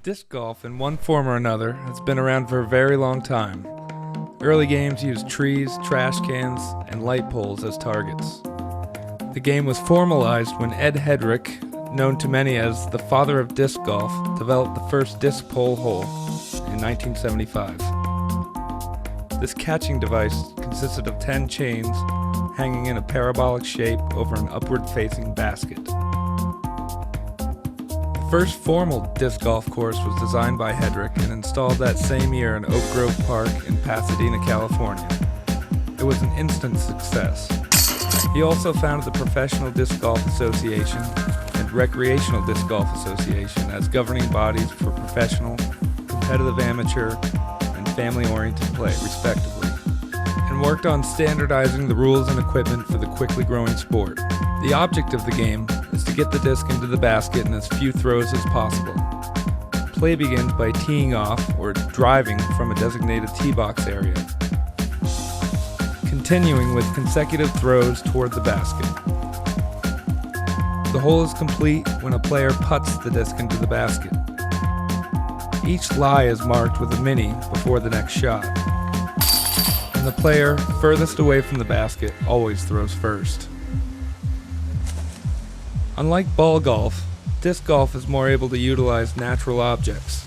Disc golf, in one form or another, has been around for a very long time. Early games used trees, trash cans, and light poles as targets. The game was formalized when Ed Hedrick, known to many as the father of disc golf, developed the first disc pole hole in 1975. This catching device consisted of 10 chains hanging in a parabolic shape over an upward-facing basket. The first formal disc golf course was designed by Hedrick and installed that same year in Oak Grove Park in Pasadena, California. It was an instant success. He also founded the Professional Disc Golf Association and Recreational Disc Golf Association as governing bodies for professional, competitive amateur, and family-oriented play, respectively, and worked on standardizing the rules and equipment for the quickly growing sport. The object of the game is to get the disc into the basket in as few throws as possible. Play begins by teeing off or driving from a designated tee box area, continuing with consecutive throws toward the basket. The hole is complete when a player putts the disc into the basket. Each lie is marked with a mini before the next shot, and the player furthest away from the basket always throws first. Unlike ball golf, disc golf is more able to utilize natural objects.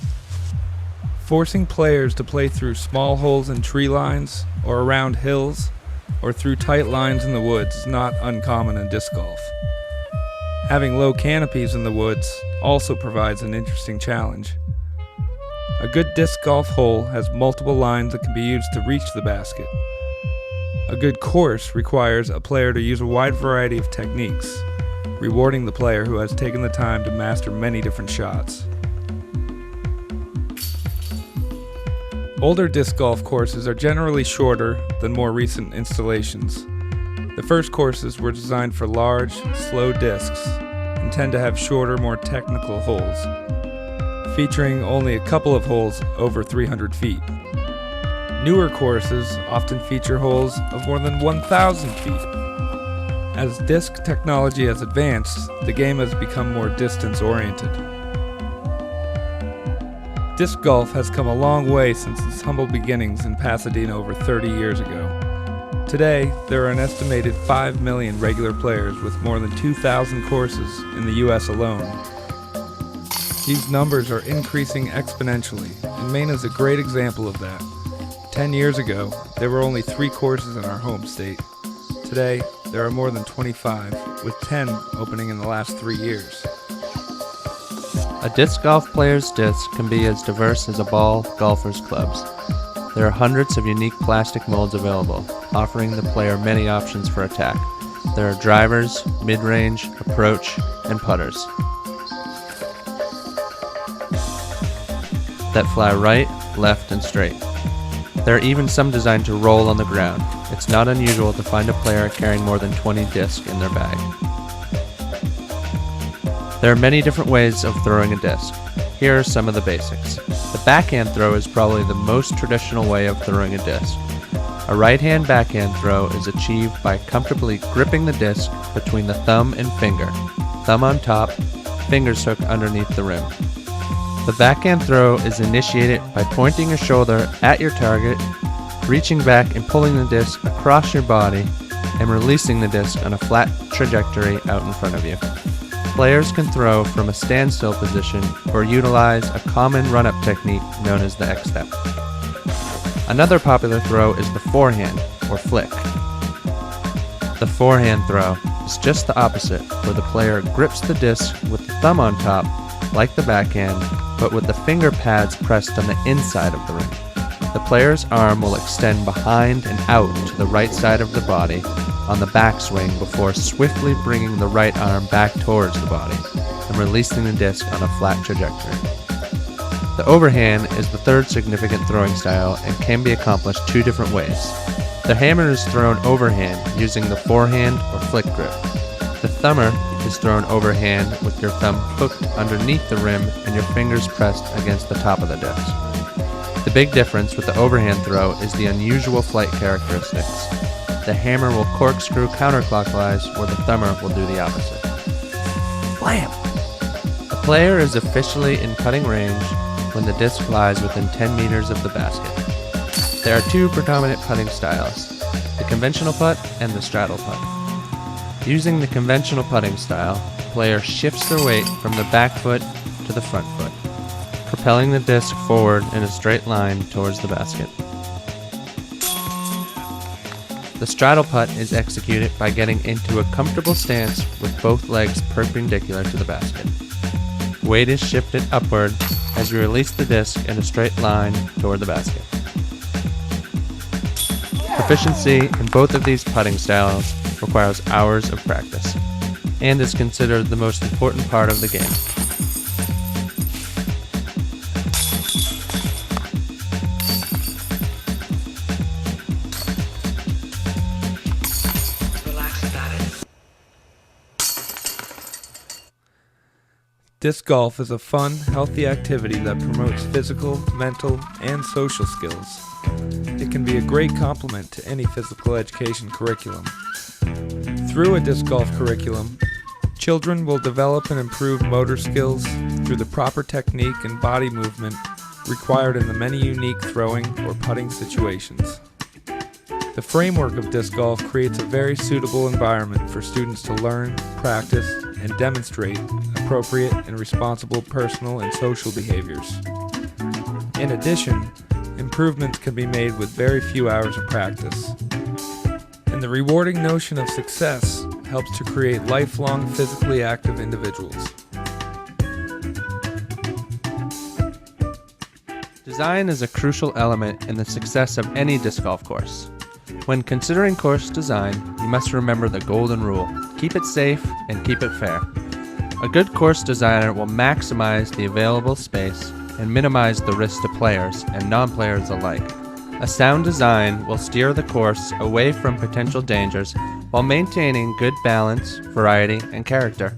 Forcing players to play through small holes in tree lines, or around hills, or through tight lines in the woods is not uncommon in disc golf. Having low canopies in the woods also provides an interesting challenge. A good disc golf hole has multiple lines that can be used to reach the basket. A good course requires a player to use a wide variety of techniques, rewarding the player who has taken the time to master many different shots. Older disc golf courses are generally shorter than more recent installations. The first courses were designed for large, slow discs and tend to have shorter, more technical holes, featuring only a couple of holes over 300 feet. Newer courses often feature holes of more than 1,000 feet. As disc technology has advanced, the game has become more distance-oriented. Disc golf has come a long way since its humble beginnings in Pasadena over 30 years ago. Today, there are an estimated 5 million regular players with more than 2,000 courses in the US alone. These numbers are increasing exponentially, and Maine is a great example of that. 10 years ago, there were only 3 courses in our home state. Today, there are more than 25, with 10 opening in the last 3 years. A disc golf player's disc can be as diverse as a ball golfer's clubs. There are hundreds of unique plastic molds available, offering the player many options for attack. There are drivers, mid-range, approach, and putters that fly right, left, and straight. There are even some designed to roll on the ground. It's not unusual to find a player carrying more than 20 discs in their bag. There are many different ways of throwing a disc. Here are some of the basics. The backhand throw is probably the most traditional way of throwing a disc. A right-hand backhand throw is achieved by comfortably gripping the disc between the thumb and finger, thumb on top, fingers hooked underneath the rim. The backhand throw is initiated by pointing your shoulder at your target, reaching back and pulling the disc across your body, and releasing the disc on a flat trajectory out in front of you. Players can throw from a standstill position or utilize a common run-up technique known as the X-step. Another popular throw is the forehand, or flick. The forehand throw is just the opposite, where the player grips the disc with the thumb on top, like the backhand, but with the finger pads pressed on the inside of the rim. The player's arm will extend behind and out to the right side of the body on the backswing before swiftly bringing the right arm back towards the body and releasing the disc on a flat trajectory. The overhand is the third significant throwing style and can be accomplished 2 different ways. The hammer is thrown overhand using the forehand or flick grip. The thumber is thrown overhand with your thumb hooked underneath the rim and your fingers pressed against the top of the disc. The big difference with the overhand throw is the unusual flight characteristics. The hammer will corkscrew counterclockwise, where the thumber will do the opposite. Blam! A player is officially in putting range when the disc lies within 10 meters of the basket. There are two predominant putting styles, the conventional putt and the straddle putt. Using the conventional putting style, the player shifts their weight from the back foot to the front foot, propelling the disc forward in a straight line towards the basket. The straddle putt is executed by getting into a comfortable stance with both legs perpendicular to the basket. Weight is shifted upward as you release the disc in a straight line toward the basket. Proficiency in both of these putting styles requires hours of practice and is considered the most important part of the game. Disc golf is a fun, healthy activity that promotes physical, mental, and social skills. It can be a great complement to any physical education curriculum. Through a disc golf curriculum, children will develop and improve motor skills through the proper technique and body movement required in the many unique throwing or putting situations. The framework of disc golf creates a very suitable environment for students to learn, practice, and demonstrate appropriate and responsible personal and social behaviors. In addition, improvements can be made with very few hours of practice. And the rewarding notion of success helps to create lifelong physically active individuals. Design is a crucial element in the success of any disc golf course. When considering course design, you must remember the golden rule: keep it safe and keep it fair. A good course designer will maximize the available space and minimize the risk to players and non-players alike. A sound design will steer the course away from potential dangers while maintaining good balance, variety, and character.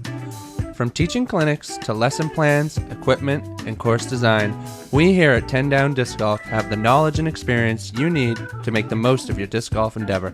From teaching clinics to lesson plans, equipment, and course design, we here at 10 Down Disc Golf have the knowledge and experience you need to make the most of your disc golf endeavor.